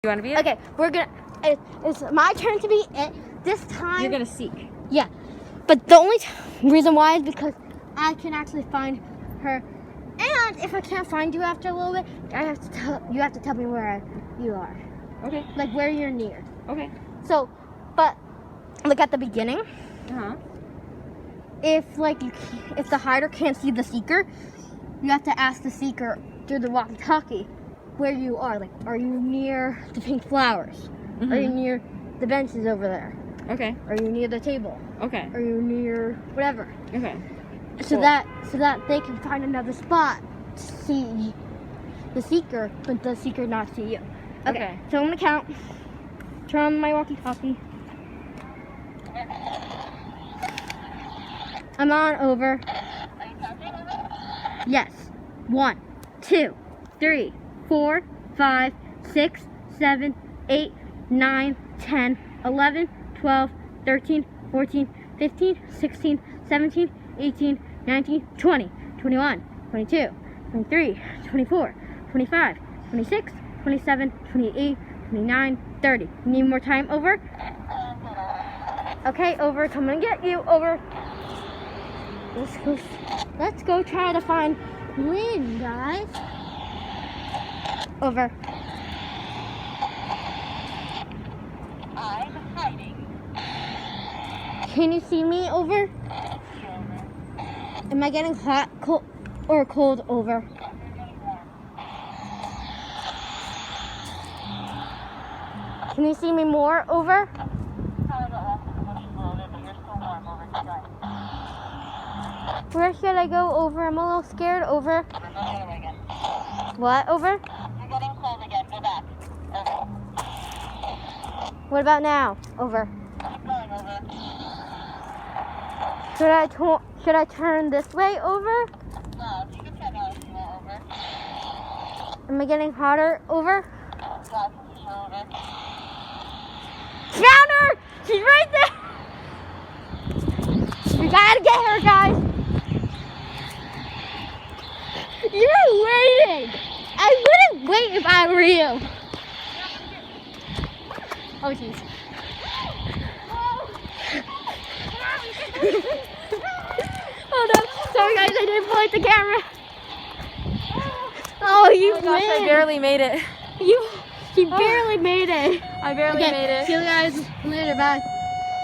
You want to be it? Okay, it's my turn to be it. This time. You're gonna seek. Yeah. But the only reason why is because I can actually find her. And if I can't find you after a little bit, you have to tell me where you are. Okay. Like where you're near. Okay. So, but like at the beginning, if the hider can't see the seeker, you have to ask the seeker through the walkie-talkie where you are. Like, are you near the pink flowers? Are you near the benches over there? Okay. Are you near the table? Okay. Are you near whatever? Okay. So Cool. that they can find another spot to see the seeker, but the seeker not see you. Okay. So I'm gonna count. Turn on my walkie-talkie. I'm on over. Are you counting over? Yes. 1, 2, 3, 4, 5, 6, 7, 8, 9, 10, 11, 12, 13, 14, 15, 16, 17, 18, 19, 20, 21, 22, 23, 24, 25, 26, 27, 28, 29, 30. Need more time, over? Okay, over. Come and get you, over. Let's go try to find Lynn, guys. Over. I'm hiding. Can you see me, over? Am I getting hot, cold, or cold, over? Can you see me more, over? Where should I go, over? I'm a little scared, over. What, over? You're getting cold again. Go back. Over. What about now, over? Keep going, over. Should I turn this way, over? No, you can turn out if you want, over. Am I getting hotter, over? Yeah, I can see you, over. Found her! She's right there! We gotta get her, guys! You're waiting! I wouldn't wait if I were you! Oh, jeez. Oh no, sorry guys, I didn't point the camera. Oh, you Oh my gosh, I barely made it. She barely made it. I barely made it. See you guys later, bye.